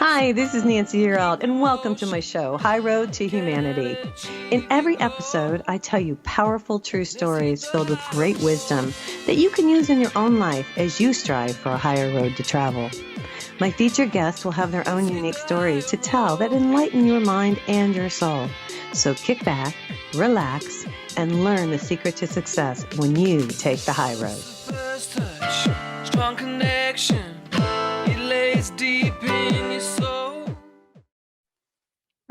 Hi, this is Nancy Yearout, and welcome to my show, High Road to Humanity. In every episode, I tell you powerful true stories filled with great wisdom that you can use in your own life as you strive for a higher road to travel. My featured guests will have their own unique stories to tell that enlighten your mind and your soul. So kick back, relax, and learn the secret to success when you take the high road. First touch, strong connection, it lays deep in your soul.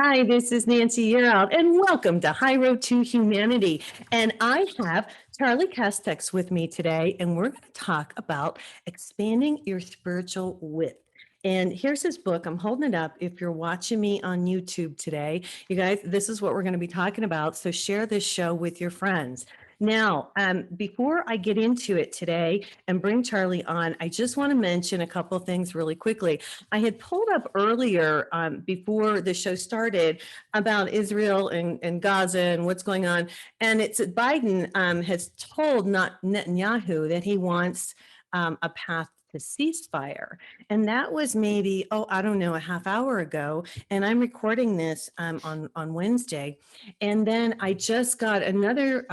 Hi, this is Nancy Yearout, and welcome to High Road to Humanity. And I have Charley Castex with me today, and we're going to talk about expanding your spiritual width. And here's his book. I'm holding it up. If you're watching me on YouTube today, you guys, this is what we're going to be talking about. So share this show with your friends. Now, before I get into it today and bring Charley on, I just want to mention a couple of things really quickly. I had pulled up earlier before the show started about Israel and Gaza and what's going on. And it's Biden has told not Netanyahu that he wants a path to ceasefire. And that was maybe, I don't know, a half hour ago. And I'm recording this on Wednesday. And then I just got another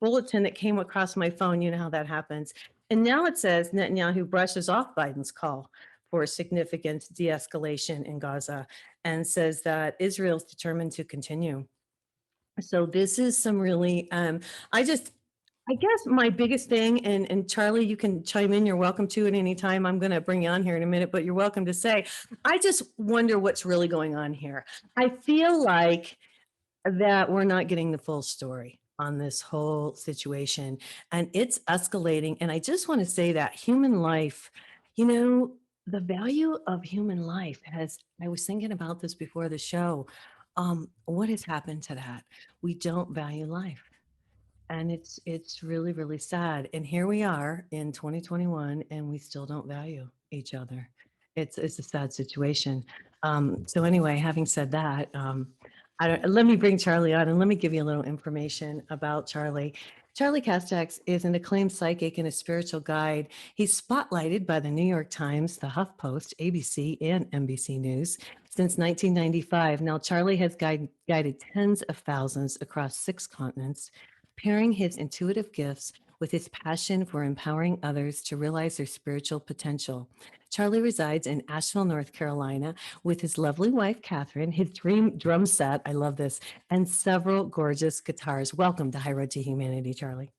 bulletin that came across my phone. You know how that happens. And now it says Netanyahu brushes off Biden's call for significant de-escalation in Gaza and says that Israel's determined to continue. So this is some really, I guess my biggest thing, and Charley, you can chime in, you're welcome to at any time. I'm going to bring you on here in a minute, but you're welcome to say, I just wonder what's really going on here. I feel like that we're not getting the full story on this whole situation, and it's escalating. And I just want to say that human life, the value of human life I was thinking about this before the show. What has happened to that? We don't value life. And it's really, really sad. And here we are in 2021, and we still don't value each other. It's a sad situation. So anyway, having said that, let me bring Charley on and let me give you a little information about Charley. Charley Castex is an acclaimed psychic and a spiritual guide. He's spotlighted by the New York Times, the HuffPost, ABC, and NBC News since 1995. Now, Charley has guided tens of thousands across 6 continents, pairing his intuitive gifts with his passion for empowering others to realize their spiritual potential. Charley resides in Asheville, North Carolina, with his lovely wife, Catherine, his dream drum set, I love this, and several gorgeous guitars. Welcome to High Road to Humanity, Charley.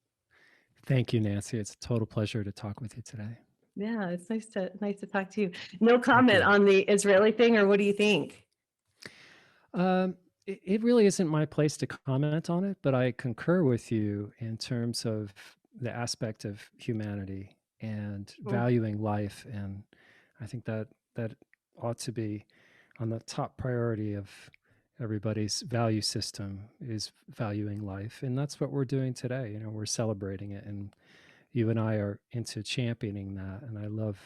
Thank you, Nancy. It's a total pleasure to talk with you today. Yeah, it's nice to talk to you. No comment on the Israeli thing, or what do you think? It really isn't my place to comment on it, but I concur with you in terms of the aspect of humanity and valuing life. And I think that ought to be on the top priority of everybody's value system, is valuing life. And that's what we're doing today. We're celebrating it, and you and I are into championing that. And I love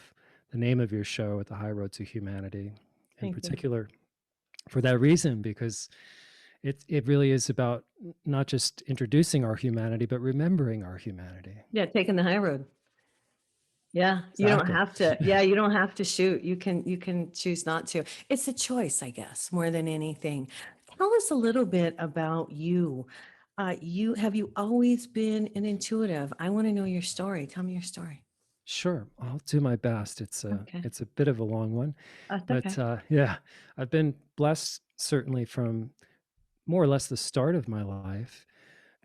the name of your show, at the High Road to Humanity, in particular. For that reason, because it really is about not just introducing our humanity, but remembering our humanity. Yeah, taking the high road. Yeah, exactly. You don't have to. Yeah, you don't have to shoot. You can choose not to. It's a choice, I guess, more than anything. Tell us a little bit about you. Have you always been an intuitive? I want to know your story. Tell me your story. Sure, I'll do my best. It's a bit of a long one, but okay. Yeah, I've been blessed, certainly from more or less the start of my life,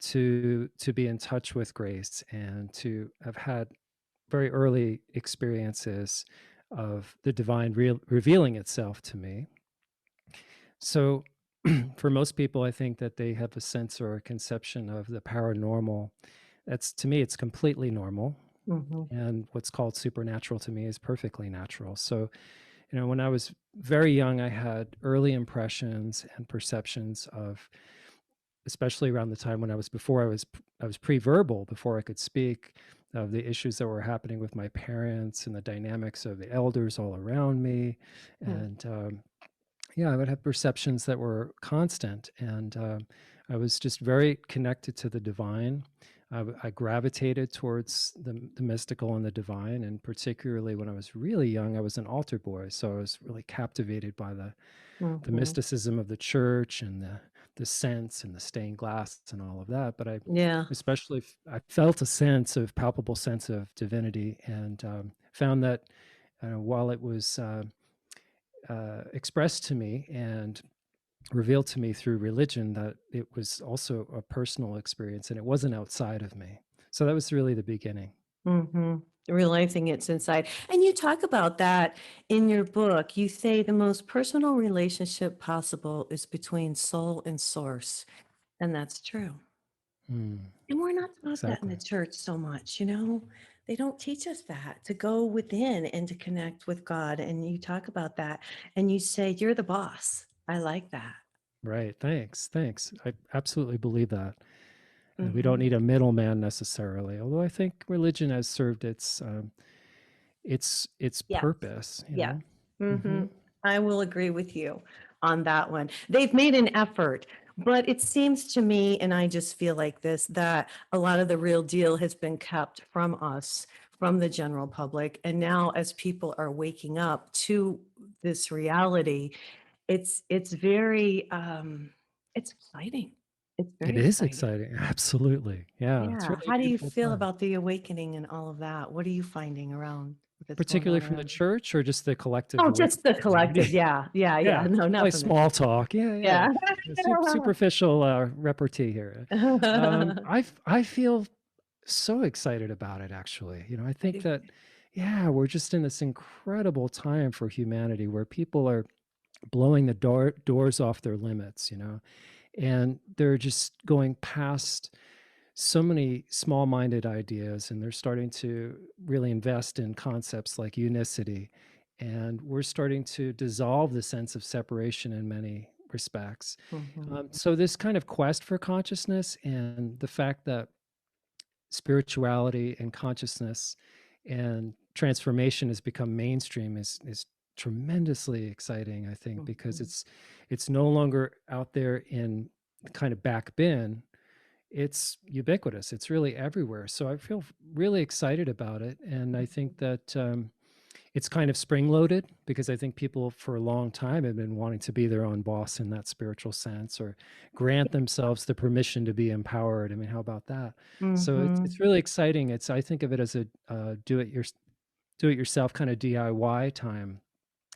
to be in touch with grace and to have had very early experiences of the divine revealing itself to me. So for most people, I think that they have a sense or a conception of the paranormal. To me, it's completely normal. And what's called supernatural to me is perfectly natural. So, when I was very young, I had early impressions and perceptions of, especially around the time when I was pre-verbal, before I could speak, of the issues that were happening with my parents and the dynamics of the elders all around me. And I would have perceptions that were constant. And I was just very connected to the divine. I gravitated towards the mystical and the divine, and particularly when I was really young, I was an altar boy, so I was really captivated by the Mhm. mysticism of the church and the scents and the stained glass and all of that. But I Yeah. especially I felt a sense of palpable sense of divinity, and found that while it was expressed to me and revealed to me through religion, that it was also a personal experience and it wasn't outside of me. So that was really the beginning. Mhm. Realizing it's inside. And you talk about that in your book. You say the most personal relationship possible is between soul and source. And that's true. Mm, And we're not taught that in the exactly. church so much, you know? They don't teach us that to go within and to connect with God. And you talk about that and you say, you're the boss. I like that. Right. Thanks. I absolutely believe that. And we don't Hmm. need a middleman necessarily, although I think religion has served its Yeah. purpose, you Yeah. know. Hmm. Hmm. I will agree with you on that one. They've made an effort, but it seems to me, and I just feel like this, that a lot of the real deal has been kept from us, from the general public. And now as people are waking up to this reality, it's very it's exciting. It's It very is exciting. exciting. Absolutely. Yeah. It's Yeah. really a How do you beautiful feel time, about the awakening and all of that? What are you finding around that's going particularly on from the around you? church or just the collective Oh, awakening. just the collective. Yeah. Yeah. Yeah. Yeah, No, not like from the small church. talk. Yeah, yeah. Yeah. Superficial repartee here. I feel so excited about it, actually. I I think do that, too. yeah, we're just in this incredible time for humanity where people are blowing the doors off their limits, and they're just going past so many small-minded ideas, and they're starting to really invest in concepts like unicity, and we're starting to dissolve the sense of separation in many respects. Mhm. So this kind of quest for consciousness and the fact that spirituality and consciousness and transformation has become mainstream is tremendously exciting, I think, because Mhm. it's no longer out there in kind of back bin. It's ubiquitous. It's really everywhere. So I feel really excited about it. And I think that it's kind of spring loaded, because I think people for a long time have been wanting to be their own boss in that spiritual sense, or grant themselves the permission to be empowered. I mean, how about that? So it's Mhm. really exciting. I think of it as a do it yourself kind of DIY time,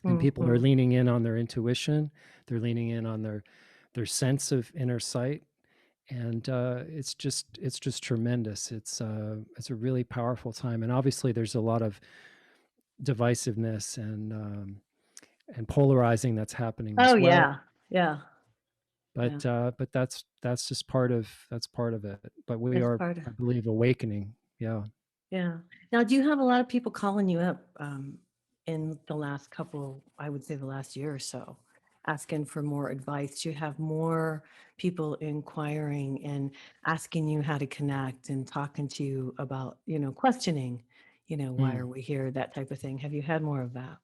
and people are Mhm. leaning in on their intuition. They're leaning in on their sense of inner sight, and it's just tremendous. It's a really powerful time, and obviously there's a lot of divisiveness and polarizing that's happening Oh as well. yeah. Yeah. Yeah. But that's just part of it. But we It's are, part of I believe, awakening. Yeah. yeah. Now, do you have a lot of people calling you up in the last couple, I would say the last year or so, asking for more advice? Do you have more people inquiring and asking you how to connect and talking to you about, questioning, why Mm. are we here, that type of thing? Have you had more of that?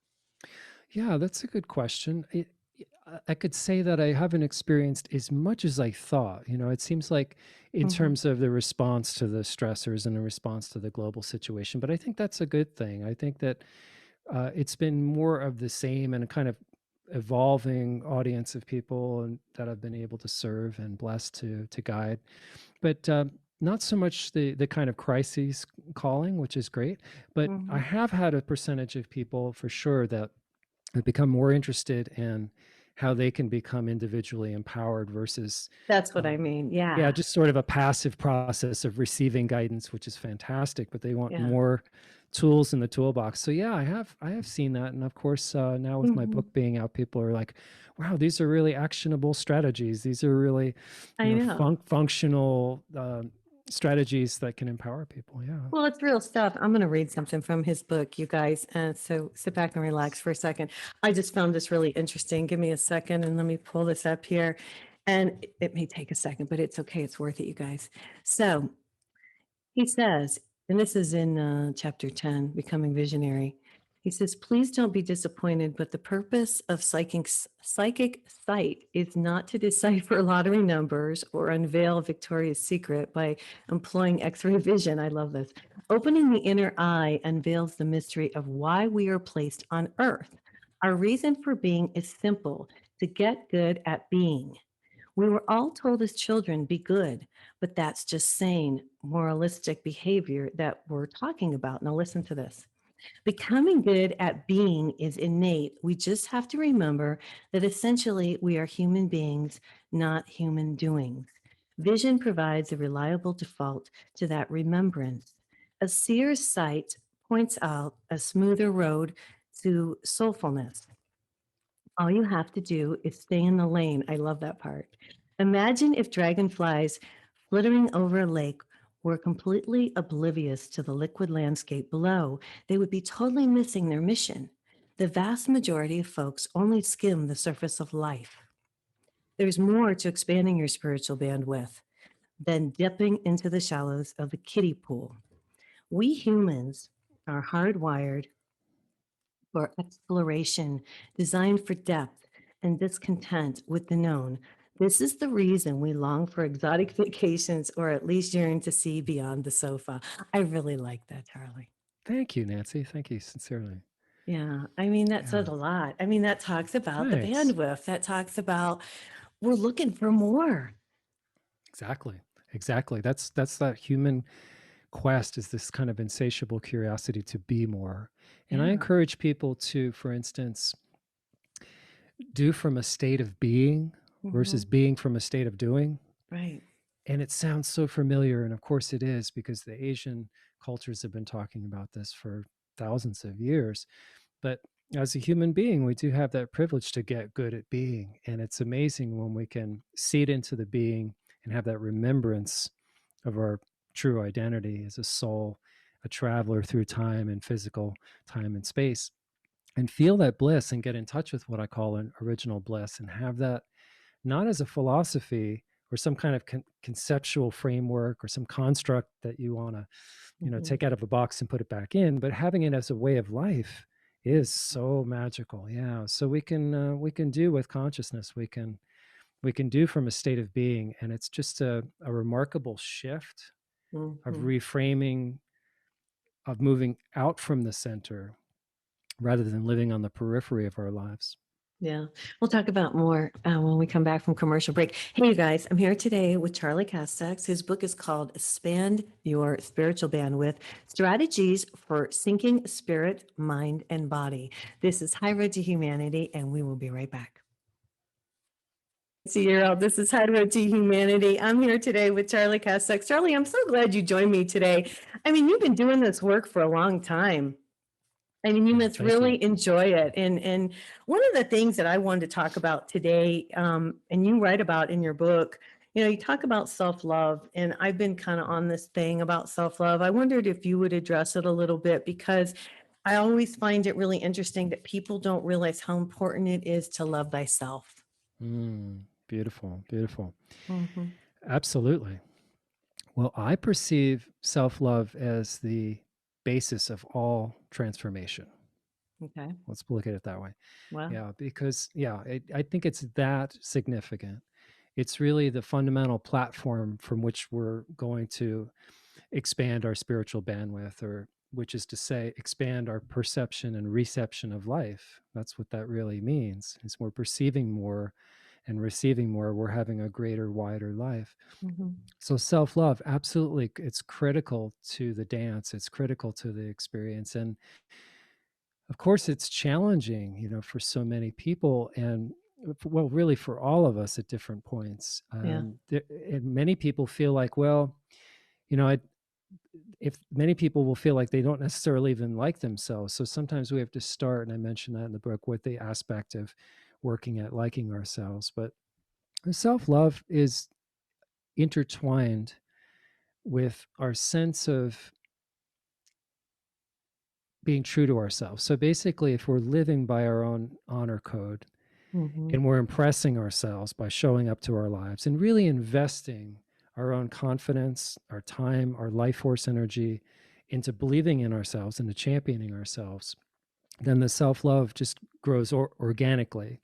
Yeah, that's a good question. I could say that I haven't experienced as much as I thought. It seems like in Hmm. terms of the response to the stressors and the response to the global situation, but I think that's a good thing. I think that it's been more of the same and a kind of evolving audience of people and that I've been able to serve and blessed to guide. But not so much the kind of crises calling, which is great. But I Hmm. have had a percentage of people for sure that have become more interested in how they can become individually empowered versus That's what I um, mean. yeah, Yeah. just sort of a passive process of receiving guidance, which is fantastic, but they want Yeah. more tools in the toolbox. So yeah, I have seen that, and of course, now with my Hmm. book being out, people are like, "Wow, these are really actionable strategies. These are really, I know. functional strategies that can empower people." Yeah. Well, it's real stuff. I'm going to read something from his book, you guys. So sit back and relax for a second. I just found this really interesting. Give me a second and let me pull this up here. And it may take a second, but it's okay. It's worth it, you guys. So he says, and this is in chapter 10, Becoming Visionary. He says, please don't be disappointed, but the purpose of psychic sight is not to decipher lottery numbers or unveil Victoria's Secret by employing X-ray vision. I love this. Opening the inner eye unveils the mystery of why we are placed on Earth. Our reason for being is simple: to get good at being. We were all told as children, be good, but that's just sane, moralistic behavior that we're talking about. Now, listen to this. Becoming good at being is innate. We just have to remember that essentially we are human beings, not human doings. Vision provides a reliable default to that remembrance. A seer's sight points out a smoother road to soulfulness. All you have to do is stay in the lane. I love that part. Imagine if dragonflies flittering over a lake were completely oblivious to the liquid landscape below. They would be totally missing their mission. The vast majority of folks only skim the surface of life. There's more to expanding your spiritual bandwidth than dipping into the shallows of the kiddie pool. We humans are hardwired for exploration, designed for depth and discontent with the known. This is the reason we long for exotic vacations, or at least yearn to see beyond the sofa. I really like that, Charlie. Thank you, Nancy. Thank you sincerely. Yeah, I mean, that Yeah. says a lot. I mean, that talks about the Thanks. bandwidth. That talks about we're looking for more. Exactly. Exactly. That's that human quest, is this kind of insatiable curiosity to be more. And I Yeah. encourage people to, for instance, do from a state of being versus Mhm. being from a state of doing. Right. And it sounds so familiar. And of course it is, because the Asian cultures have been talking about this for thousands of years. But as a human being, we do have that privilege to get good at being. And it's amazing when we can seed into the being and have that remembrance of our true identity as a soul, a traveler through time and physical time and space, and feel that bliss and get in touch with what I call an original bliss, and have that not as a philosophy or some kind of conceptual framework or some construct that you want to, Mhm. take out of a box and put it back in, but having it as a way of life is so magical. Yeah. So we can do with consciousness. We can do from a state of being, and it's just a remarkable shift of Mhm. reframing, of moving out from the center rather than living on the periphery of our lives. Yeah, we'll talk about more when we come back from commercial break. Hey, you guys, I'm here today with Charley Castex. His book is called Expand Your Spiritual Bandwidth: Strategies for Syncing Spirit, Mind, and Body. This is High Road to Humanity, and we will be right back. This is High Road to Humanity. I'm here today with Charley Castex. Charley, I'm so glad you joined me today. I mean, you've been doing this work for a long time. I mean, you Yeah. must Thank you. really enjoy it. And one of the things that I wanted to talk about today, and you write about in your book, you talk about self-love, and I've been kind of on this thing about self-love. I wondered if you would address it a little bit, because I always find it really interesting that people don't realize how important it is to love thyself. Beautiful. Beautiful. Mhm. Absolutely. Well, I perceive self love as the basis of all transformation. Okay. Let's look at it that way. Well, Yeah, because, I think it's that significant. It's really the fundamental platform from which we're going to expand our spiritual bandwidth, or which is to say, expand our perception and reception of life. That's what that really means, is we're perceiving more and receiving more. We're having a greater, wider life. mhm. So self-love, absolutely, it's critical to the dance. It's critical to the experience. And of course, it's challenging, for so many people, and well, really for all of us at different points. Yeah. And many people feel like, well, you know, I, if many people will feel like they don't necessarily even like themselves. So sometimes we have to start, and I mentioned that in the book, with the aspect of working at liking ourselves. But self-love is intertwined with our sense of being true to ourselves. So basically, if we're living by our own honor code Mhm. and we're impressing ourselves by showing up to our lives and really investing our own confidence, our time, our life force energy into believing in ourselves, into championing ourselves, then the self-love just grows organically.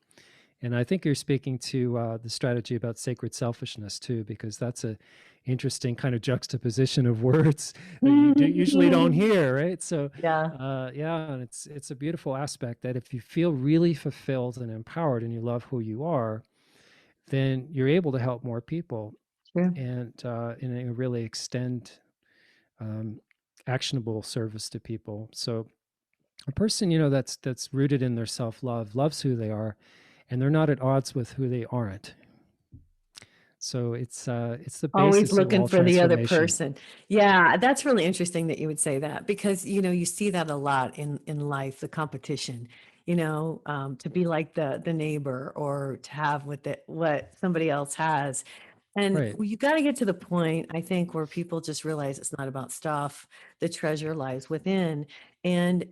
And I think you're speaking to the strategy about sacred selfishness too, because that's a interesting kind of juxtaposition of words that you usually don't hear, right? So, Yeah, yeah, and it's a beautiful aspect that if you feel really fulfilled and empowered and you love who you are, then you're able to help more people true. and really extend um, actionable service to people. So a person, that's rooted in their self-love, loves who they are, and they're not at odds with who they aren't. So it's the Always basis of looking all for the other transformation. person. Yeah, that's really interesting that you would say that because, you see that a lot in life, the competition, to be like the neighbor or to have what somebody else has. And Right. you got to get to the point, I think, where people just realize it's not about stuff. The treasure lies within. And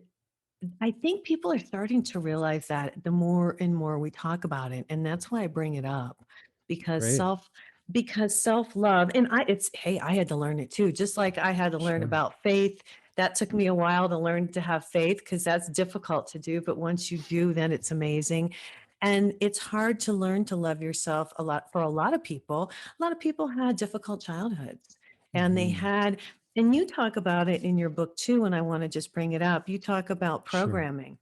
I think people are starting to realize that the more and more we talk about it, and that's why I bring it up because Great. self-love, and hey, I had to learn it too, just like I had to learn Sure. about faith. That took me a while to learn to have faith because that's difficult to do, but once you do, then it's amazing. And it's hard to learn to love yourself a lot for a lot of people. A lot of people had difficult childhoods and they Hmm. had and you talk about it in your book too, and I want to just bring it up. You talk about Sure. programming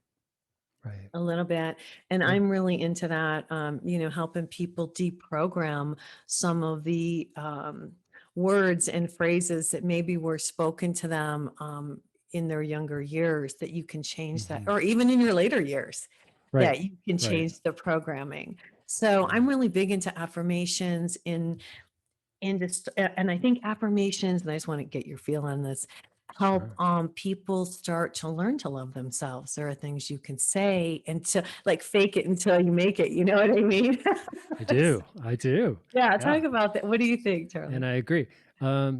Right. a little bit, and Yeah. I'm really into that, helping people deprogram some of the words and phrases that maybe were spoken to them in their younger years that you can change that, Hmm. or even in your later years, Right. that you can Right. change the programming. So Yeah. I'm really big into affirmations and just and I think affirmations, and I just want to get your feel on this, help Sure. people start to learn to love themselves. There are things you can say and to like fake it until you make it. You know what I mean? I do. I do. Yeah, Yeah. talk about that. What do you think, And Charlie? I agree.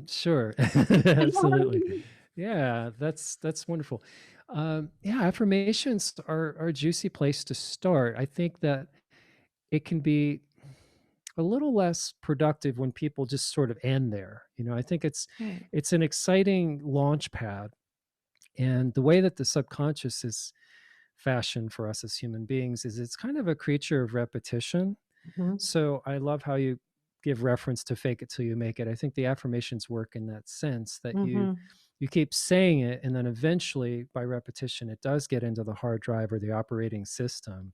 Sure. Absolutely. Yeah, that's wonderful. Yeah, affirmations are a juicy place to start. I think that it can be a little less productive when people just sort of end there. I think Right. it's an exciting launch pad. And the way that the subconscious is fashioned for us as human beings is it's kind of a creature of repetition. Mhm. So I love how you give reference to fake it till you make it. I think the affirmations work in that sense that you Mhm. you keep saying it, and then eventually by repetition it does get into the hard drive or the operating system.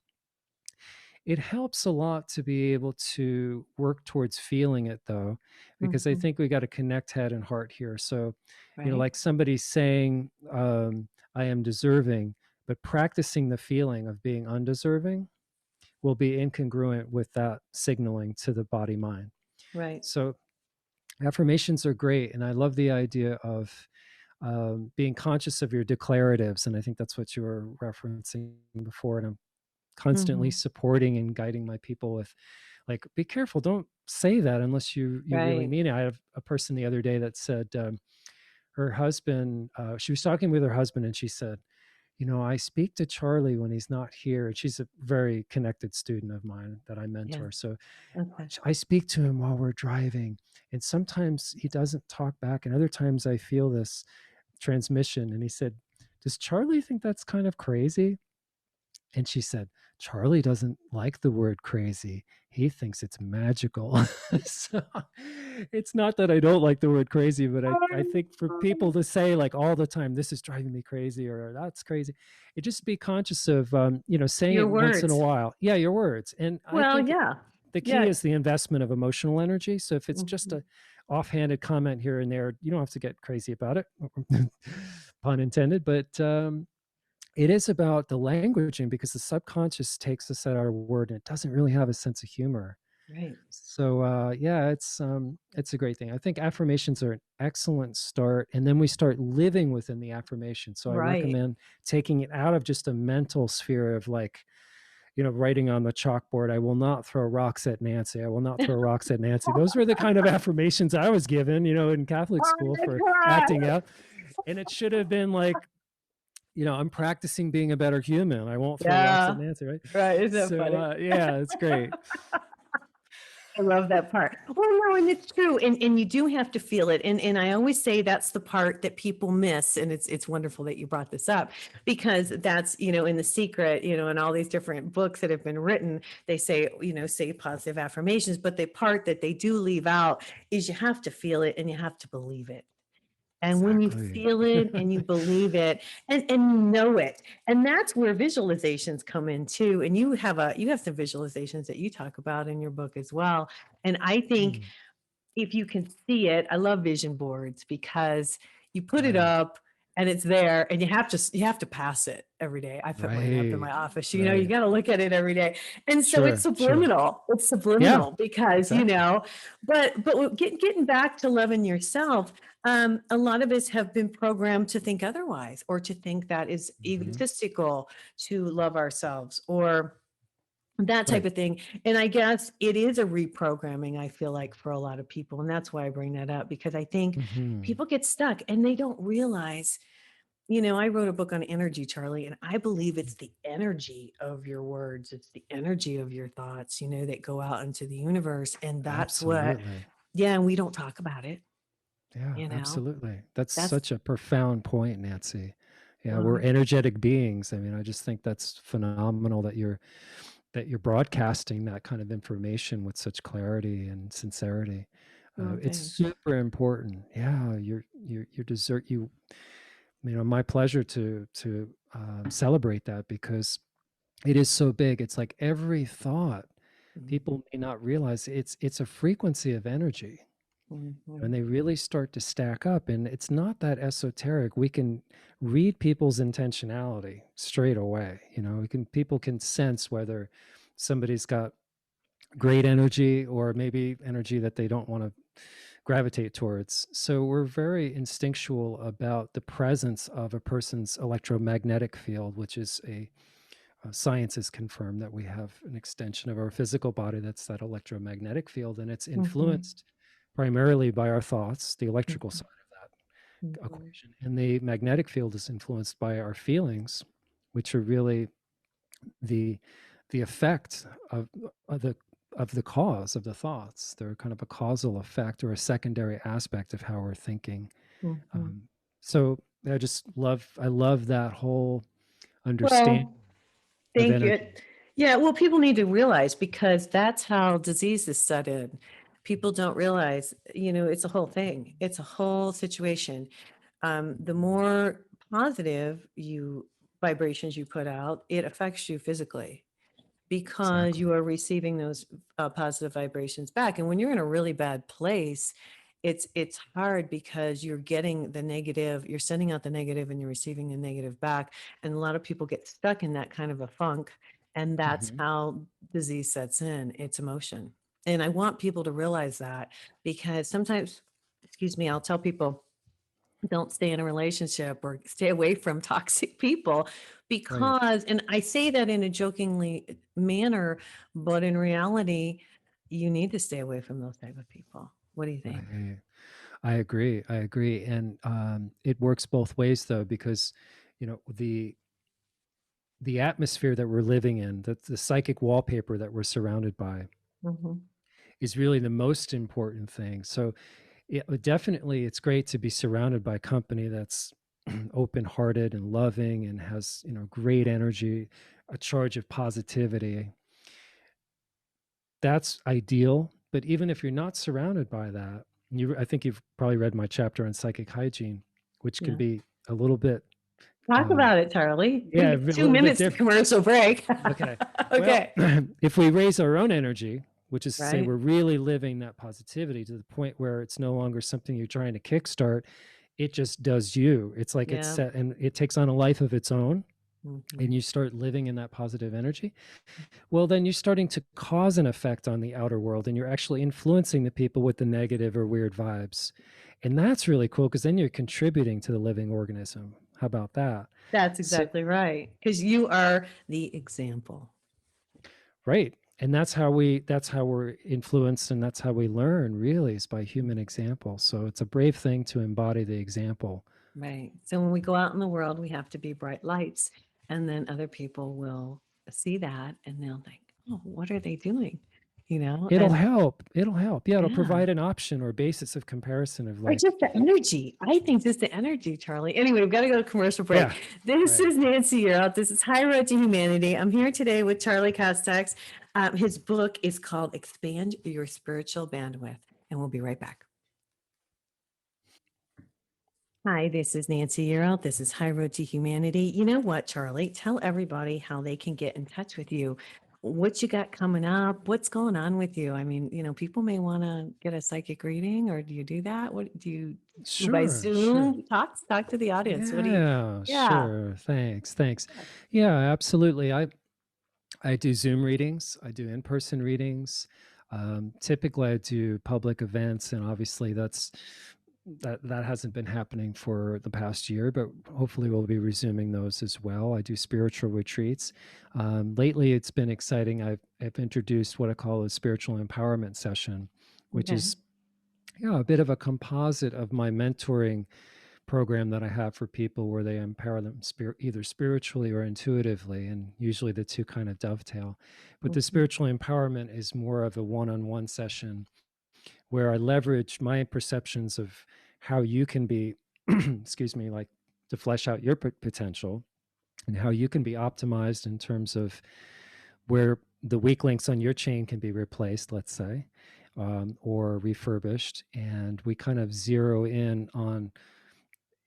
It helps a lot to be able to work towards feeling it though, because I Mhm. think we got to connect head and heart here. So, Right. like somebody saying, I am deserving, but practicing the feeling of being undeserving will be incongruent with that signaling to the body mind. Right. So, affirmations are great. And I love the idea of being conscious of your declaratives. And I think that's what you were referencing before. And I'm constantly Mhm. supporting and guiding my people with, like, be careful, don't say that unless you really Right. mean it. I have a person the other day that said, her husband, she was talking with her husband and she said, I speak to Charlie when he's not here. And she's a very connected student of mine that I Yeah. mentor. So Okay. I speak to him while we're driving, and sometimes he doesn't talk back, and other times I feel this transmission. And he said, does Charlie think that's kind of crazy? And she said, Charlie doesn't like the word crazy. He thinks it's magical. So it's not that I don't like the word crazy, but I think for people to say like all the time, this is driving me crazy or that's crazy, it just be conscious of, saying Your it once in a words. while. Yeah, your words. And I Well, think yeah. the key Yeah. is the investment of emotional energy. So if it's just Mhm. a offhanded comment here and there, you don't have to get crazy about it, pun intended. But it is about the languaging because the subconscious takes us at our word and it doesn't really have a sense of humor. Right. So yeah, it's a great thing. I think affirmations are an excellent start, and then we start living within the affirmation. So I Right. recommend taking it out of just a mental sphere of like, writing on the chalkboard, I will not throw rocks at Nancy. I will not throw rocks at Nancy. Those were the kind of affirmations I was given, in Catholic Oh school my for acting God. out. And it should have been like, I'm practicing being a better human. I won't throw rocks at Yeah. Nancy, right? Right. Isn't that So funny? yeah, it's great. I love that part. Well, no, and it's true. And you do have to feel it. And I always say that's the part that people miss. And it's wonderful that you brought this up because that's, in The Secret, and all these different books that have been written, they say, say positive affirmations, but the part that they do leave out is you have to feel it and you have to believe it. And when you Exactly. feel it and you believe it and you know it, and that's where visualizations come in too. And you have some visualizations that you talk about in your book as well. And I think Mm. if you can see it, I love vision boards because you put Oh it yeah. up and it's there and you have to pass it every day. I put mine up in my Right. office, you Right. got to look at it every day. And so it's Sure. Sure. subliminal. It's Yeah. subliminal because, Exactly. but getting back to loving yourself, a lot of us have been programmed to think otherwise or to think that is Hmm. egotistical to love ourselves or that type Right. of thing. And I guess it is a reprogramming, I feel like, for a lot of people. And that's why I bring that up because I think Hmm. people get stuck and they don't realize, I wrote a book on energy, Charlie, and I believe it's the energy of your words, it's the energy of your thoughts, that go out into the universe. And that's what, Absolutely. yeah, and we don't talk about it, Yeah, you know, absolutely. That's that's, such a profound point, Nancy. Yeah, we're well, energetic beings. I mean, I just think that's phenomenal that you're broadcasting that kind of information with such clarity and sincerity. well, It's thanks. super important. Yeah, you're desert my pleasure to celebrate that because it is so big. It's like every thought Mhm, people may not realize it's a frequency of energy and mhm, they really start to stack up, and it's not that esoteric. We can read people's intentionality straight away. People can sense whether somebody's got great energy or maybe energy that they don't want to gravitate towards. So we're very instinctual about the presence of a person's electromagnetic field, which is science has confirmed that we have an extension of our physical body that's that electromagnetic field, and it's mhm, influenced primarily by our thoughts, the electrical mhm, side of that mhm. equation. And the magnetic field is influenced by our feelings, which are really the the effect of the of the cause of the thoughts. They're kind of a causal effect or a secondary aspect of how we're thinking. Mhm. Um, so I love that whole understanding Well, of thank you. energy. Yeah, well, people need to realize because that's how diseases set in. People don't realize, it's a whole thing. It's a whole situation. The more positive vibrations you put out, it affects you physically because Exactly. you are receiving those positive vibrations back. And when you're in a really bad place, it's hard because you're getting the negative, you're sending out the negative and you're receiving the negative back. And a lot of people get stuck in that kind of a funk. And that's Hmm. how disease sets in. It's emotion. And I want people to realize that because sometimes, excuse me, I'll tell people don't stay in a relationship or stay away from toxic people Right. because, and I say that in a jokingly manner, but in reality, you need to stay away from those type of people. What do you think? I I agree. I agree. And it works both ways though, because you know the atmosphere that we're living in, the psychic wallpaper that we're surrounded by, Mhm, is really the most important thing. So definitely, it's great to be surrounded by company that's open-hearted and loving and has great energy, a charge of positivity. That's ideal. But even if you're not surrounded by that, I think you've probably read my chapter on psychic hygiene, which can yeah. be a little bit, Talk um, about it, Charlie. We yeah, a got two little bit minutes to different. commercial break. Okay. Well, Okay. if we raise our own energy, which is to say Right. we're really living that positivity to the point where it's no longer something you're trying to kickstart, it just does you. It's like it's Yeah. set and it takes on a life of its own, and Mhm. you start living in that positive energy. Well, then you're starting to cause an effect on the outer world, and you're actually influencing the people with the negative or weird vibes. And that's really cool because then you're contributing to the living organism. How about that? That's So, exactly right. Because you are the example. right. And that's how we're influenced, and that's how we learn really, is by human example. So it's a brave thing to embody the example. Right. So when we go out in the world, we have to be bright lights, and then other people will see that and they'll think, oh, what are they doing? you know, It'll and help. It'll help. Yeah, it'll yeah. provide an option or basis of comparison of Or like, just the energy. I think just the energy, Charlie. Anyway, we've got to go to commercial break. yeah, This right. is Nancy Yearout. This is High Road to Humanity. I'm here today with Charlie Castex. His book is called Expand Your Spiritual Bandwidth, and we'll be right back. Hi, this is Nancy Yearout. This is High Road to Humanity. You know what, Charlie? Tell everybody how they can get in touch with you. What you got coming up? What's going on with you? I mean, people may want to get a psychic reading, or do you do that? What do you do by Sure, sure. Zoom? Talk to the audience. What do you? Yeah, Yeah. sure. Thanks. Yeah, absolutely. I do Zoom readings. I do in-person readings. Typically, I do public events, and obviously that hasn't been happening for the past year, but hopefully we'll be resuming those as well. I do spiritual retreats. Lately, it's been exciting. I've introduced what I call a spiritual empowerment session, which Okay. is a bit of a composite of my mentoring program that I have for people where they empower them either spiritually or intuitively, and usually the two kind of dovetail. But the Mhm. spiritual empowerment is more of a one-on-one session where I leverage my perceptions of how you can be, excuse me, like to flesh out your potential and how you can be optimized in terms of where the weak links on your chain can be replaced, let's say, or refurbished. And we kind of zero in on,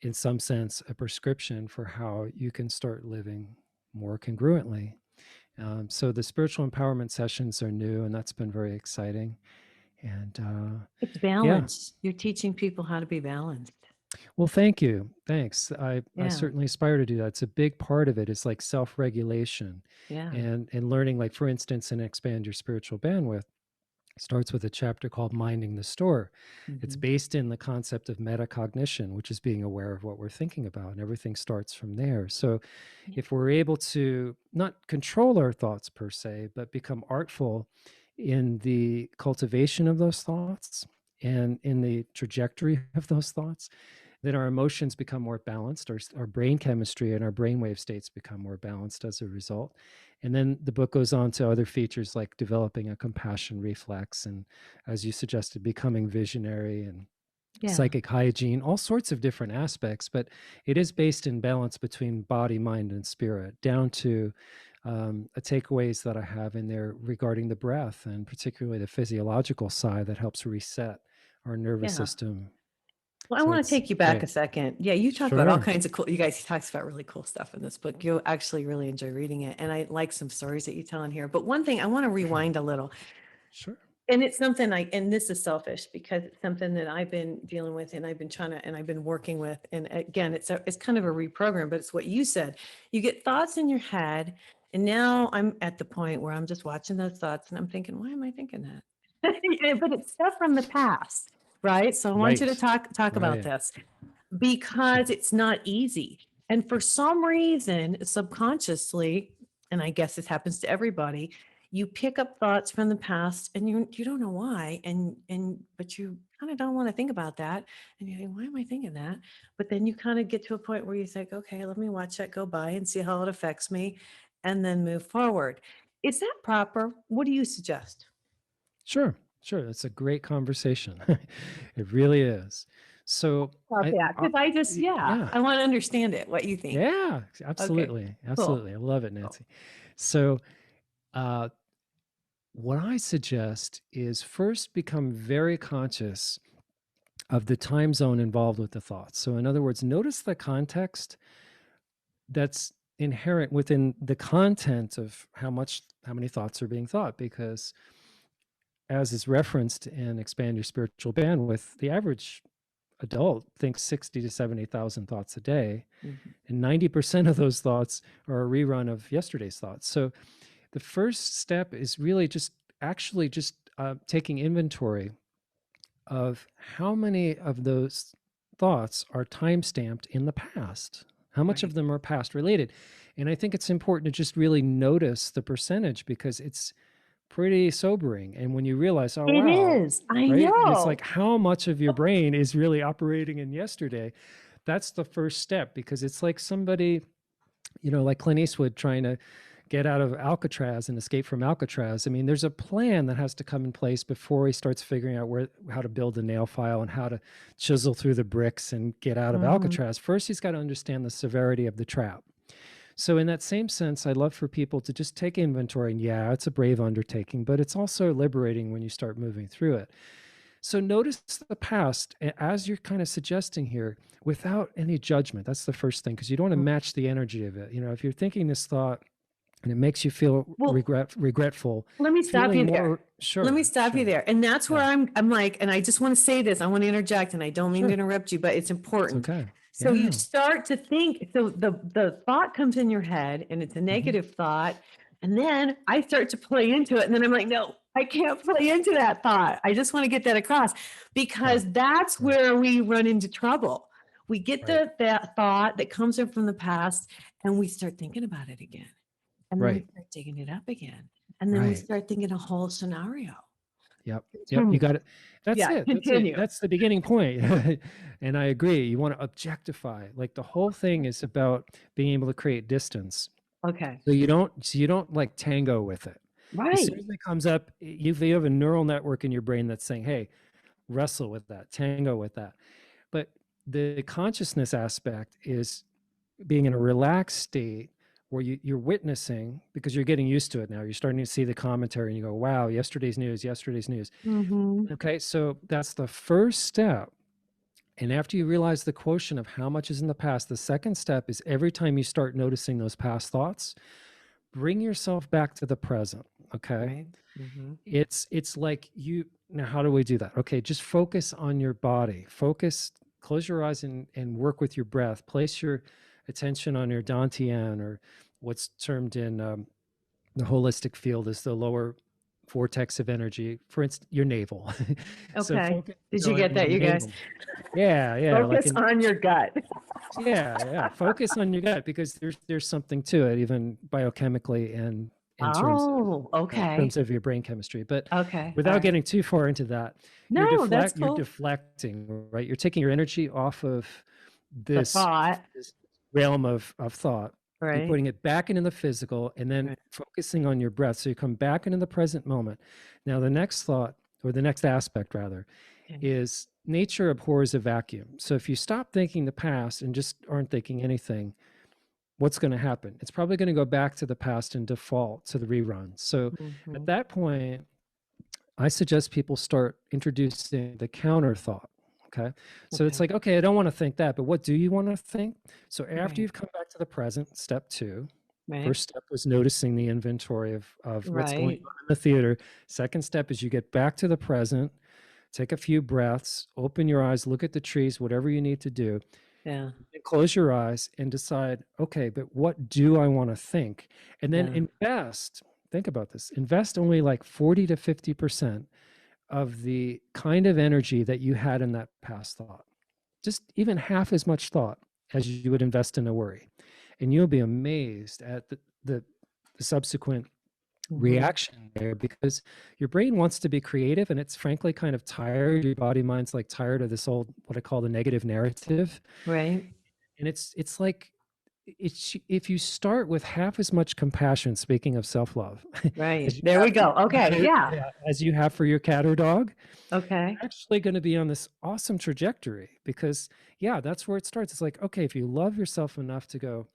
in some sense, a prescription for how you can start living more congruently. So the spiritual empowerment sessions are new, and that's been very exciting. And It's yeah, balance. You're teaching people how to be balanced. well, thank you. Thanks. I Yeah. certainly aspire to do that. It's a big part of it. It's like self-regulation Yeah. and learning, like for instance, and expand your spiritual bandwidth. Starts with a chapter called Minding the Store. It's Mhm. based in the concept of metacognition, which is being aware of what we're thinking about, and everything starts from there. So if we're able to not control our thoughts per se, but become artful in the cultivation of those thoughts and in the trajectory of those thoughts, then our emotions become more balanced, our brain chemistry and our brainwave states become more balanced as a result. And then the book goes on to other features like developing a compassion reflex, and as you suggested, becoming visionary and Yeah. psychic hygiene, all sorts of different aspects. But it is based in balance between body, mind, and spirit, down to takeaways that I have in there regarding the breath, and particularly the physiological side that helps reset our nervous Yeah. system. Well, I So want to it's take you back great. a second. Yeah, you talk about all Sure. kinds of cool. You guys, he talks about really cool stuff in this book. You'll actually really enjoy reading it, and I like some stories that you tell in here. But one thing I want to rewind a little, Sure. and it's something and this is selfish because it's something that I've been dealing with, and I've been trying to, and I've been working with. And again, it's kind of a reprogram, but it's what you said. You get thoughts in your head, and now I'm at the point where I'm just watching those thoughts, and I'm thinking, why am I thinking that? Yeah, but it's stuff from the past, right? So I want you to Right. talk about Right. this because it's not easy. And for some reason, subconsciously, and I guess this happens to everybody, you pick up thoughts from the past and you don't know why. And but you kind of don't want to think about that. And you think, why am I thinking that? But then you kind of get to a point where you think, okay, let me watch that go by and see how it affects me and then move forward. Is that proper? What do you suggest? Sure. Sure. That's a great conversation. It really is. So About that? Because yeah, yeah. I want to understand it, what you think. Yeah, Okay, absolutely. cool. Absolutely. I love it, Cool. Nancy. So uh what I suggest is first become very conscious of the time zone involved with the thoughts. So in other words, notice the context that's inherent within the content of how many thoughts are being thought, because as is referenced in Expand Your Spiritual Bandwidth, the average adult thinks 60 to 70,000 thoughts a day, Mhm. and 90% of those thoughts are a rerun of yesterday's thoughts. So the first step is really just actually just taking inventory of how many of those thoughts are time stamped in the past. How much Right. of them are past related? And I think it's important to just really notice the percentage, because it's pretty sobering. And when you realize, oh, It wow, is. I right? It's like know. how much of your brain is really operating in yesterday. That's the first step, because it's like somebody, like Clint Eastwood trying to get out of Alcatraz and escape from Alcatraz. I mean, there's a plan that has to come in place before he starts figuring out how to build a nail file and how to chisel through the bricks and get out of Mhm. Alcatraz. First, he's got to understand the severity of the trap. So in that same sense, I love for people to just take inventory. And yeah, it's a brave undertaking, but it's also liberating when you start moving through it. So notice the past as you're kind of suggesting here without any judgment. That's the first thing, because you don't want to Mm. match the energy of it. You know, if you're thinking this thought and it makes you feel Well, regretful, let me stop you feeling there. more Let me sure, stop you sure. there. And that's where Yeah, I'm like, and I just want to say this, I want to interject, and I don't mean to sure. interrupt you, but it's It's important. okay. So you Yeah. start to think, so the thought comes in your head and it's a Mhm. negative thought. And then I start to play into it. And then I'm like, no, I can't play into that thought. I just want to get that across, Right. because that's Right. where we run into trouble. We get Right. that thought that comes in from the past and we start thinking about it again. And then we Right. start digging it up again. And then we Right. start thinking a whole scenario. Yep. Yep. You Continue. got it. That's Yeah, it. That's it. continue. That's the beginning point. And I agree. You want to objectify. Like the whole thing is about being able to create distance. Okay. So you don't like tango with it. As soon Right. as it comes up, you have a neural network in your brain that's saying, hey, wrestle with that, tango with that. But the consciousness aspect is being in a relaxed state where you're witnessing, because you're getting used to it now. You're starting to see the commentary and you go, wow, yesterday's news, yesterday's news. Mm-hmm. Okay, so that's the first step. And after you realize the quotient of how much is in the past, the second step is every time you start noticing those past thoughts, bring yourself back to the present. Okay. Right. Mm-hmm. It's like now how do we do that? Okay, just focus on your body. Close your eyes and work with your breath. Place your attention on your dantian, or what's termed in the holistic field as the lower vortex of energy. For instance, your navel. So Okay. focus Did you on get your that, you guys? navel. Yeah, yeah, like Focus on your gut. yeah, focus on your gut, because there's something to it, even biochemically and Oh, in okay. terms of your brain chemistry. But Okay. All without right. getting too far into that, No, that's you're cool. deflecting, right? You're taking your energy off of The this, thought. this realm of thought. You're Right. putting it back into the physical and then Right. focusing on your breath. So you come back into the present moment. Now, the next thought, or the next aspect rather, Okay. is nature abhors a vacuum. So if you stop thinking the past and just aren't thinking anything, what's going to happen? It's probably going to go back to the past and default to the rerun. So at Mm-hmm. that point, I suggest people start introducing the counter thought. Okay. So it's Okay. like, okay, I don't want to think that, but what do you want to think? So after Right. you've come back to the present, step two, Right. first step was noticing the inventory of what's going Right. on in the theater. Second step is you get back to the present, take a few breaths, open your eyes, look at the trees, whatever you need to do, Yeah. and close your eyes and decide, okay, but what do I want to think? And then Yeah. think about this, invest only like 40 to 50% of the kind of energy that you had in that past thought. Just even half as much thought as you would invest in a worry. And you'll be amazed at the subsequent Mm-hmm. reaction there, because your brain wants to be creative and it's frankly kind of tired. Your body mind's like tired of this old, what I call the negative narrative. Right. And it's like, if you start with half as much compassion, speaking of self-love, Right. as you There we have for go. Okay. Yeah. yeah, as you have for your cat or dog, Okay. you're actually going to be on this awesome trajectory, because yeah, that's where it starts. It's like, okay, if you love yourself enough to go,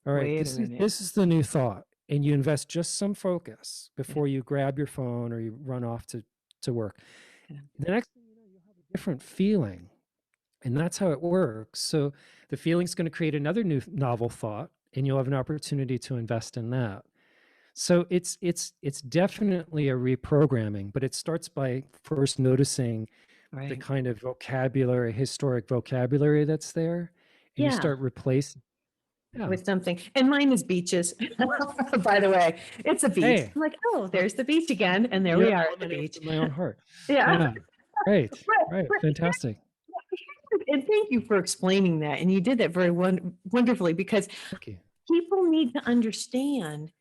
all right, Wait a minute. this is the new thought, and you invest just some focus Yeah. before you grab your phone or you run off to work. Yeah. The next thing you know, you'll have a different feeling, and that's how it works. So the feeling's going to create another new novel thought, and you'll have an opportunity to invest in that. So it's definitely a reprogramming, but it starts by first noticing the Right. kind of vocabulary, historic vocabulary that's there, and you Yeah. start replacing. Yeah. With something. And mine is beaches. By the way, it's a beach. Hey, I'm like, oh, uh, there's the beach again. And there you're we are at the emanating beach. from my own heart. Yeah. Yeah. Right. Right. Right. Right. Fantastic. And thank you for explaining that. And you did that very wonderfully, because Thank you. people need to understand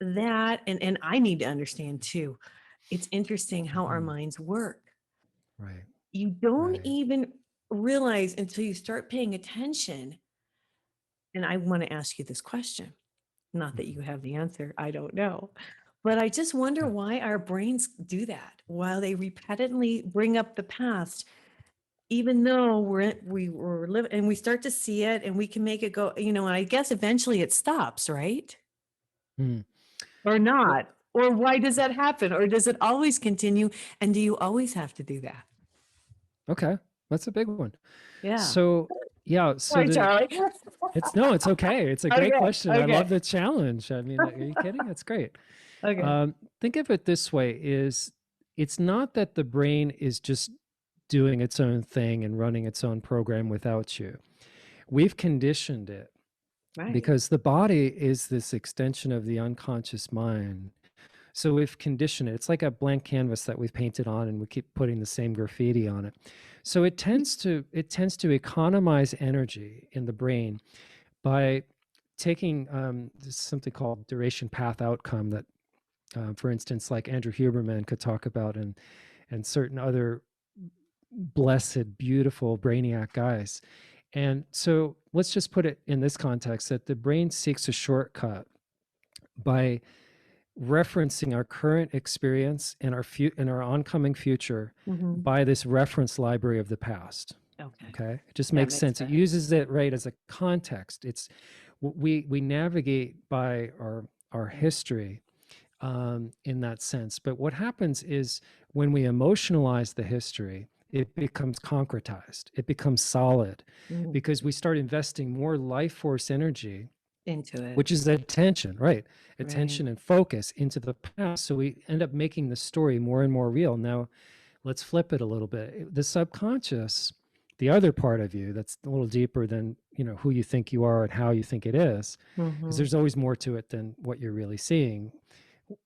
that. And I need to understand too. It's interesting how our Mhm. minds work. Right. You don't Right. even realize until you start paying attention. And I want to ask you this question. Not that you have the answer, I don't know. But I just wonder Yeah. why our brains do that, while they repetitively bring up the past, even though we were living and we start to see it and we can make it go, and I guess eventually it stops, right? Mm. Or Well, not? Or why does that happen? Or does it always continue? And do you always have to do that? okay, that's a big one. Yeah. So yeah, so Sorry, Charlie. it's okay. It's a great Okay, question. I okay, love the challenge. I mean, like, are you kidding? It's great. okay. Think of it this way: is it's not that the brain is just doing its own thing and running its own program without you. We've conditioned it Right. because the body is this extension of the unconscious mind. So we've conditioned it. It's like a blank canvas that we've painted on and we keep putting the same graffiti on it. So it tends to economize energy in the brain by taking this is something called duration path outcome that for instance, like Andrew Huberman could talk about, and certain other blessed, beautiful brainiac guys. And so let's just put it in this context that the brain seeks a shortcut by referencing our current experience and our oncoming future Mhm. by this reference library of the past. Okay. Okay, it just That makes makes sense. It sense. uses it right as a context. It's we navigate by our history in that sense. But what happens is when we emotionalize the history, it becomes concretized. It becomes solid Mm, because we start investing more life force energy, into it. which is attention, right? Right. Attention and focus into the past. So we end up making the story more and more real. Now, let's flip it a little bit. The subconscious, the other part of you that's a little deeper than, who you think you are and how you think it is, because Mhm. there's always more to it than what you're really seeing.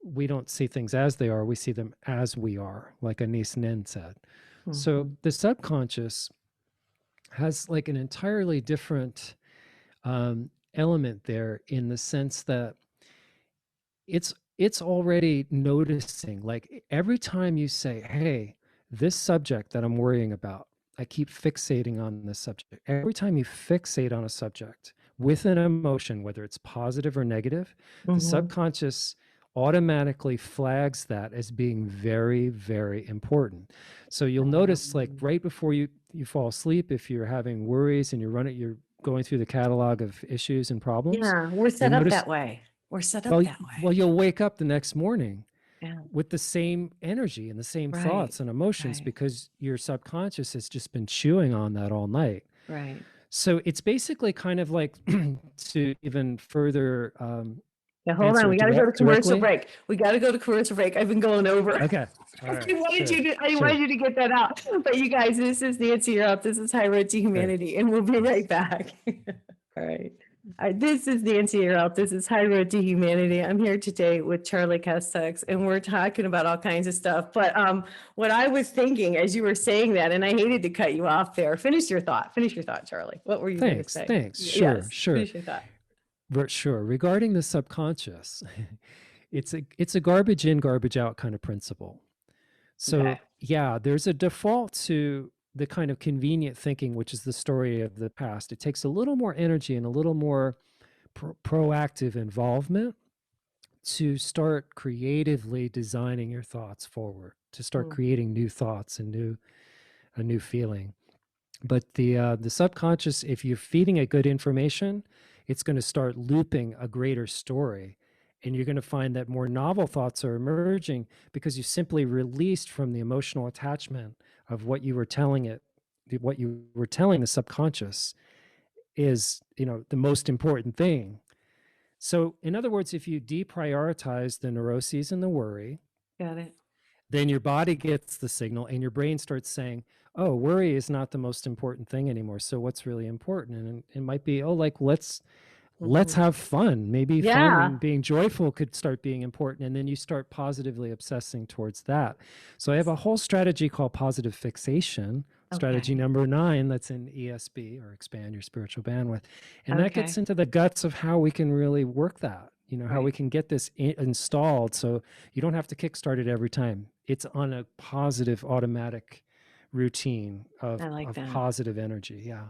We don't see things as they are, we see them as we are, like Anise Nin said. So Mhm. the subconscious has like an entirely different element there in the sense that it's already noticing, like every time you say, hey, this subject that I'm worrying about, I keep fixating on this subject. Every time you fixate on a subject with an emotion, whether it's positive or negative, the Mhm. subconscious automatically flags that as being very, very important. So you'll notice, like Um, right before you fall asleep, if you're having worries and you're going through the catalog of issues and problems, yeah, we're you'll set up notice, that way. We're set up well, that way. well, you'll wake up the next morning Yeah. with the same energy and the same Right. thoughts and emotions Right. because your subconscious has just been chewing on that all night. Right. So it's basically kind of like to even further Yeah, hold on. answer We it got to go to commercial directly. break. We got to go to commercial break. I've been going over. Okay. All right. I wanted Sure. you to, I wanted Sure. you to get that out. But you guys, this is Nancy. You're up. This is High Road to Great. Humanity, and we'll be right back. All right. This is Nancy. You're up. This is High Road to Humanity. I'm here today with Charley Castex, and we're talking about all kinds of stuff. But what I was thinking as you were saying that, and I hated to cut you off there. Finish your thought. Finish your thought, Charley. What were you going to Thanks. say? Thanks. Sure. Yes. Sure. Finish your thought. Sure. Regarding the subconscious, it's a garbage in, garbage out kind of principle. Okay. So, yeah, there's a default to the kind of convenient thinking, which is the story of the past. It takes a little more energy and a little more proactive involvement to start creatively designing your thoughts forward, to start Mm, creating new thoughts and a new feeling. But the subconscious, if you're feeding it good information, it's going to start looping a greater story. And you're going to find that more novel thoughts are emerging because you simply released from the emotional attachment of what you were telling it, what you were telling the subconscious is, the most important thing. So, in other words, if you deprioritize the neuroses and the worry, got it. then your body gets the signal and your brain starts saying, oh, worry is not the most important thing anymore. So what's really important? And it might be, oh, like let's Mhm. have fun. Maybe fun Yeah. and being joyful could start being important. And then you start positively obsessing towards that. So I have a whole strategy called positive fixation, strategy Okay. number 9, that's in ESB, or expand your spiritual bandwidth. And that gets Okay. into the guts of how we can really work that, how we Right. can get this installed. So you don't have to kickstart it every time. It's on a positive automatic routine I like of that. positive energy. Yeah.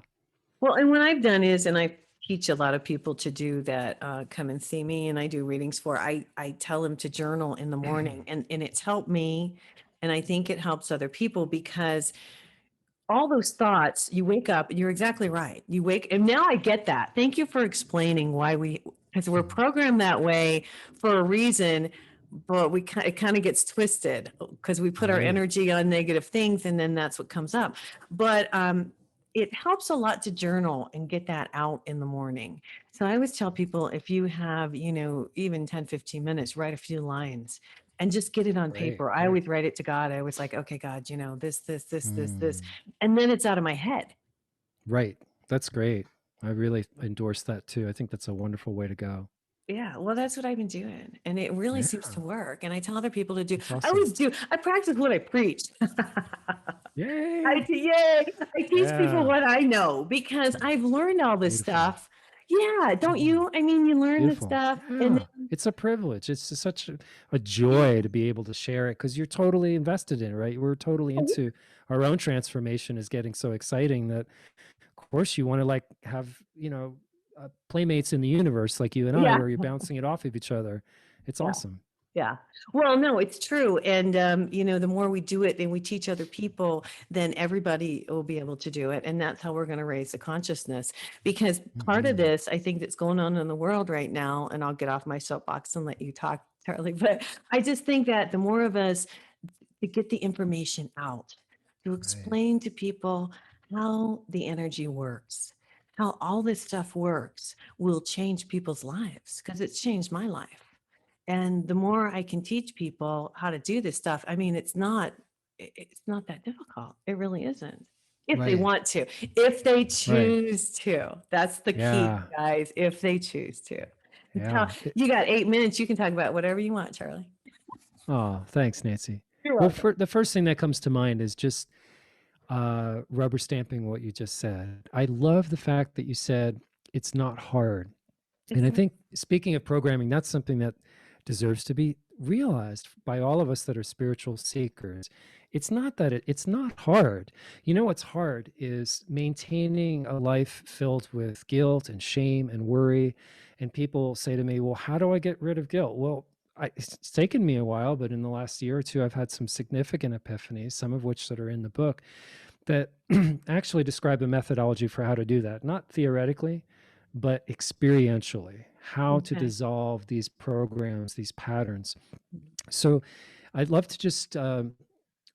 Well, and what I've done is, and I teach a lot of people to do that, come and see me and I do readings for, I tell them to journal in the morning and it's helped me. And I think it helps other people because all those thoughts, you wake up, you're exactly right. You wake, and now I get that. Thank you for explaining why because we're programmed that way for a reason, but it kind of gets twisted because we put our Right. energy on negative things and then that's what comes up. But it helps a lot to journal and get that out in the morning. So I always tell people if you have, even 10, 15 minutes, write a few lines and just get it on Right. paper. I Right. always write it to God. I was like, okay, God, this, Mm, and then it's out of my head. right. That's great. I really endorse that too. I think that's a wonderful way to go. Yeah, well, that's what I've been doing, and it really Yeah. seems to work. And I tell other people to do. That's I awesome. always do. I practice what I preach. Yay. Yay! I teach people Yeah. what I know because I've learned all this Beautiful. stuff. Yeah, don't Mhm. you? I mean, you learn this Beautiful. stuff, and Yeah. It's a privilege. It's just such a joy to be able to share it because you're totally invested in it, right? We're totally then, into our own transformation is getting so exciting that, of course, you want to like have, playmates in the universe like you and I, yeah, where you're bouncing it off of each other. It's yeah. awesome. Yeah. Well, no, it's true. And, the more we do it and we teach other people, then everybody will be able to do it. And that's how we're going to raise the consciousness. Because part of Hmm. this, I think that's going on in the world right now, and I'll get off my soapbox and let you talk, Charlie, but I just think that the more of us to get the information out, to Right. explain to people how the energy works, how all this stuff works will change people's lives because it's changed my life. And the more I can teach people how to do this stuff, I mean, it's not that difficult. It really isn't. If they Right. want to, if they Right. choose to. That's the key, Yeah. guys, if they choose to. Now, Yeah. you got 8 minutes. You can talk about whatever you want, Charlie. Oh, thanks, Nancy. You're Well, welcome. for the first thing that comes to mind is just rubber stamping what you just said. I love the fact that you said it's not hard. And It's I not, think speaking of programming, that's something that deserves to be realized by all of us that are spiritual seekers. It's not that it's not hard. You know what's hard is maintaining a life filled with guilt and shame and worry. And people say to me, "Well, how do I get rid of guilt?" Well, it's taken me a while, but in the last year or two, I've had some significant epiphanies, some of which that are in the book, that actually describe a methodology for how to do that, not theoretically, but experientially, how to okay. dissolve these programs, these patterns. So I'd love to just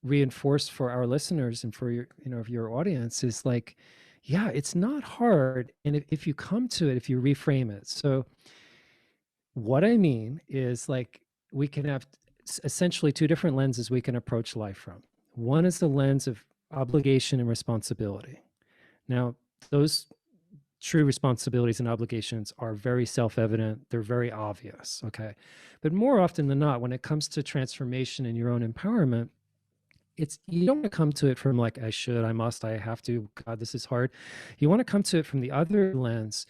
reinforce for our listeners and for your audience is like, yeah, it's not hard. And if you come to it, if you reframe it. So what I mean is like we can have essentially two different lenses we can approach life from. One is the lens of obligation and responsibility. Now, those true responsibilities and obligations are very self-evident, they're very obvious, okay? But more often than not, when it comes to transformation and your own empowerment, it's you don't want to come to it from like I should, I must, I have to, God, this is hard. You want to come to it from the other lens,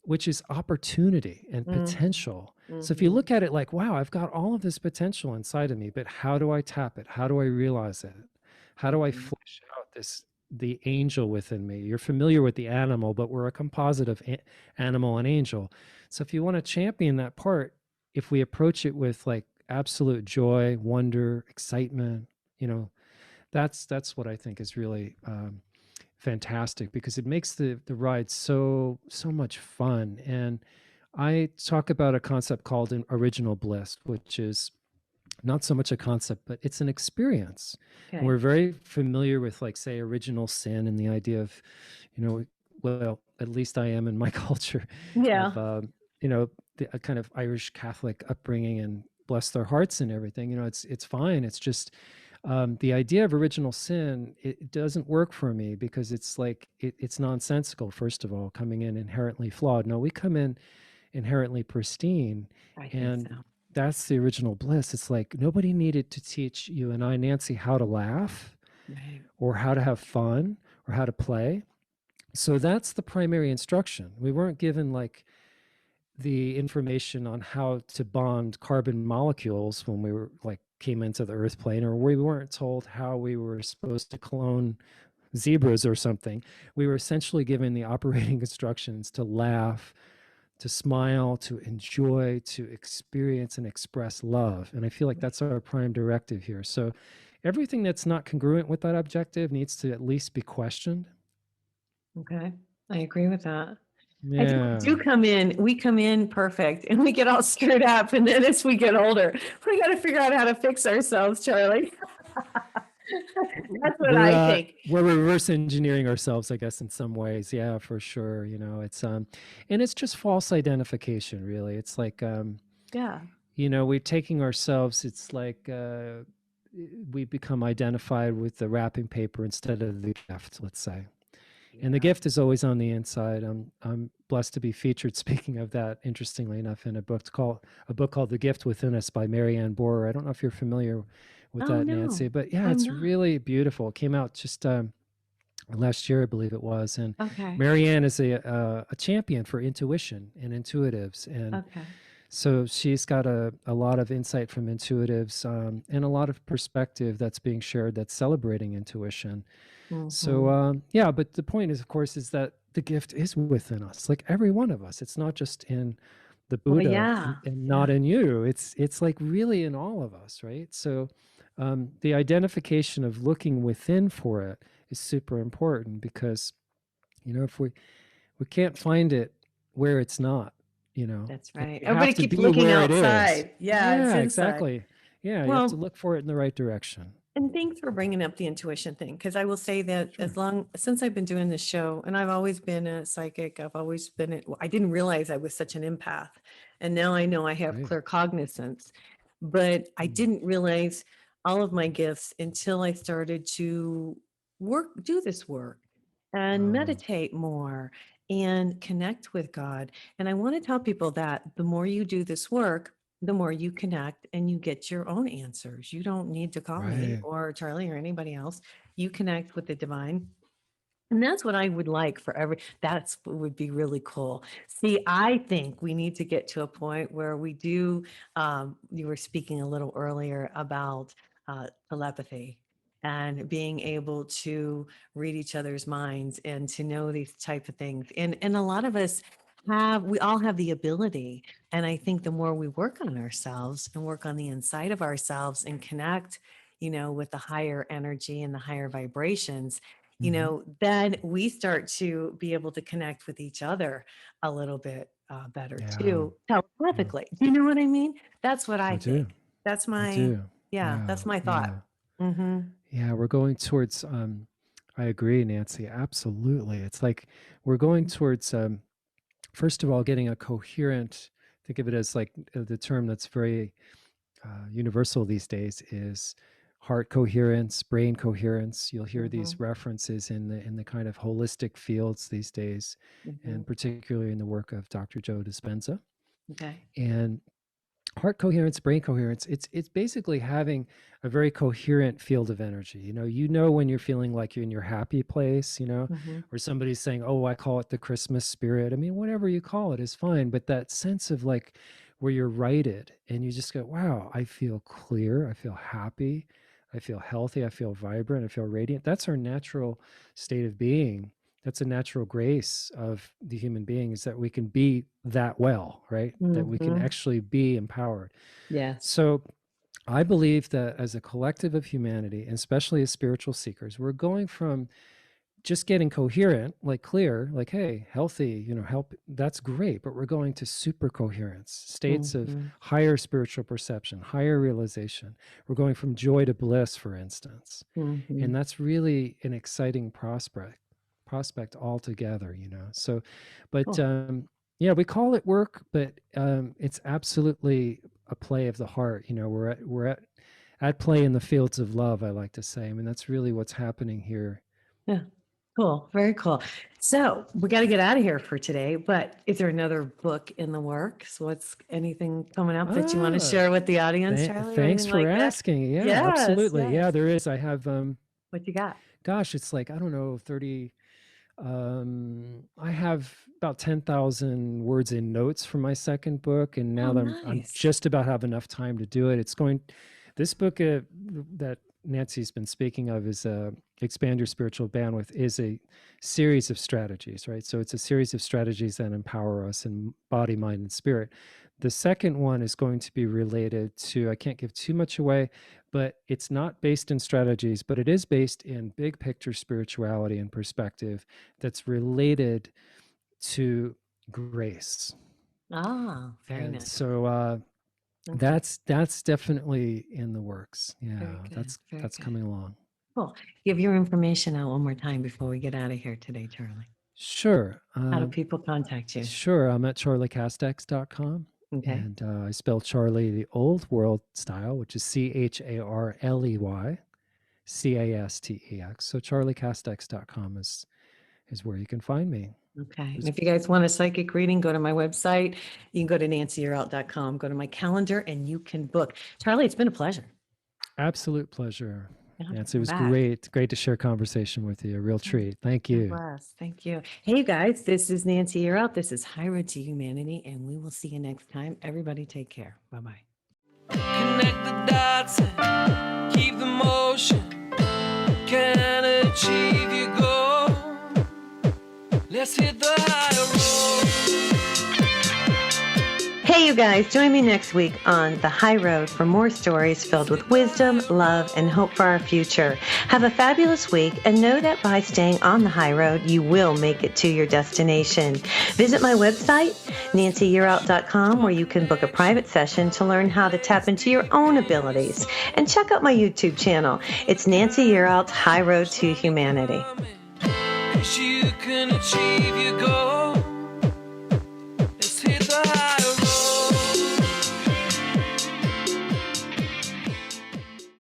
which is opportunity and Mhm, potential. So if you mhm, look at it like, wow, I've got all of this potential inside of me, but how do I tap it? How do I realize it? How do I mhm. flesh out the angel within me? You're familiar with the animal, but we're a composite of animal and angel. So if you want to champion that part, if we approach it with like absolute joy, wonder, excitement, you know, that's what I think is really fantastic because it makes the ride so much fun. And I talk about a concept called an original bliss, which is not so much a concept, but it's an experience. And Okay. we're very familiar with, like, say, original sin and the idea of, well, at least I am in my culture, of, Yeah. a kind of Irish Catholic upbringing and bless their hearts and everything. It's fine. It's just the idea of original sin. It doesn't work for me because it's like it's nonsensical. First of all, coming in inherently flawed. No, we come in inherently pristine. I think And so. that's the original bliss. It's like nobody needed to teach you and I, Nancy, how to laugh Right. or how to have fun or how to play. So that's the primary instruction. We weren't given like the information on how to bond carbon molecules when we were like came into the earth plane, or we weren't told how we were supposed to clone zebras or something. We were essentially given the operating instructions to laugh, to smile, to enjoy, to experience and express love. And I feel like that's our prime directive here. So everything that's not congruent with that objective needs to at least be questioned. Okay. I agree with that. I think Yeah. we come in perfect and we get all screwed up. And then as we get older, we got to figure out how to fix ourselves, Charlie. That's what I think. We're reverse engineering ourselves, I guess, in some ways. Yeah, for sure. It's and it's just false identification, really. It's like Yeah. we're taking ourselves, it's like we become identified with the wrapping paper instead of the gift, let's say. And the gift is always on the inside. I'm blessed to be featured, speaking of that, interestingly enough, in a book called The Gift Within Us by Marianne. I don't know if you're familiar with Oh, that, no, Nancy, but yeah, I'm it's not. really beautiful. It came out just last year, I believe it was. And Okay. Marianne is a champion for intuition and intuitives. And Okay. so she's got a lot of insight from intuitives and a lot of perspective that's being shared that's celebrating intuition. So yeah, but the point is, of course, is that the gift is within us, like every one of us. It's not just in the Well, Buddha yeah. and not in you. It's like really in all of us, right? So the identification of looking within for it is super important, because if we can't find it where it's not, That's right. you Everybody have to keeps be looking where it is. outside. Yeah, it's Yeah, inside. exactly. Yeah, you have to Well, look for it in the right direction. and thanks for bringing up the intuition thing, because I will say that Sure. since I've been doing this show, and I've always been a psychic, I've always been, I didn't realize I was such an empath. And now I know I have Great. clear cognizance, but I Mm. didn't realize all of my gifts until I started to do this work and meditate more and connect with God. And I want to tell people that the more you do this work, the more you connect and you get your own answers. You don't need to call me Right. or Charlie or anybody else. You connect with the divine. And that's what I would like for that's what would be really cool. See, I think we need to get to a point where we do, you were speaking a little earlier about telepathy and being able to read each other's minds and to know these type of things. And a lot of us we all have the ability. And I think the more we work on ourselves and work on the inside of ourselves and connect, with the higher energy and the higher vibrations, then we start to be able to connect with each other a little bit better Yeah. too, telepathically. Do you know what I mean? That's what I I do. think. That's I my, do. yeah, Yeah. that's my thought. Yeah. Mm-hmm. Yeah. We're going towards, I agree, Nancy. Absolutely. It's like we're going towards, first of all, getting a coherent, think of it as like the term that's very universal these days is heart coherence, brain coherence. You'll hear Mm-hmm. these references in the kind of holistic fields these days, Mm-hmm. and particularly in the work of Dr. Joe Dispenza. Okay. And heart coherence, brain coherence, it's basically having a very coherent field of energy. When you're feeling like you're in your happy place, Mm-hmm. or somebody's saying, oh, I call it the Christmas spirit. I mean, whatever you call it is fine, but that sense of like where you're righted and you just go, wow, I feel clear, I feel happy, I feel healthy, I feel vibrant, I feel radiant. That's our natural state of being. That's a natural grace of the human being, is that we can be that well, right? That we can Mm-hmm. actually be empowered. Yes. So I believe that as a collective of humanity, and especially as spiritual seekers, we're going from just getting coherent, like clear, like, hey, healthy, help, that's great. But we're going to super coherence, states of Mm-hmm. higher spiritual perception, higher realization. We're going from joy to bliss, for instance. Mm-hmm. And that's really an exciting prospect altogether. So, but Cool. yeah, we call it work, but it's absolutely a play of the heart. We're at play in the fields of love, I like to say. I mean, that's really what's happening here. Yeah. Cool. Very cool. So we got to get out of here for today, but is there another book in the works? What's anything coming up that you want to Ah, share with the audience, Charlie, or thanks anything for like that? asking. Yeah, Yes. absolutely. Yeah, Yes. there is. I have What you got? gosh, it's like, I don't know, 30, I have about 10,000 words in notes for my second book, and Oh, now that I'm nice. just about have enough time to do it. This book that Nancy's been speaking of is Expand Your Spiritual Bandwidth is a series of strategies, right? So it's a series of strategies that empower us in body, mind, and spirit. The second one is going to be related to, I can't give too much away, but it's not based in strategies, but it is based in big picture spirituality and perspective that's related to grace. Very And nice. so Okay. that's definitely in the works. Very Yeah, good. Very that's good. coming along. Cool. Give your information out one more time before we get out of here today, Charlie. Sure. How do people contact you? Sure. I'm at charleycastex.com. Okay. And I spell Charlie the old world style, which is CharleyCastex. So charleycastex.com is where you can find me. Okay. And if you guys want a psychic reading, go to my website. You can go to nancyyearout.com, go to my calendar, and you can book. Charlie, it's been a pleasure. Absolute pleasure. Yeah, Nancy, it was back. great to share conversation with you. A real treat. Thank God you. bless. Thank you. Hey, you guys, this is Nancy Year Out. This is High Road to Humanity, and we will see you next time. Everybody take care. Bye-bye. Connect the dots and keep the motion. Can achieve your goal. Let's hit the high road. Hey, you guys, join me next week on The High Road for more stories filled with wisdom, love, and hope for our future. Have a fabulous week, and know that by staying on the high road, you will make it to your destination. Visit my website, nancyyearout.com, where you can book a private session to learn how to tap into your own abilities. And check out my YouTube channel. It's Nancy Year Out's High Road to Humanity. You can achieve your goal.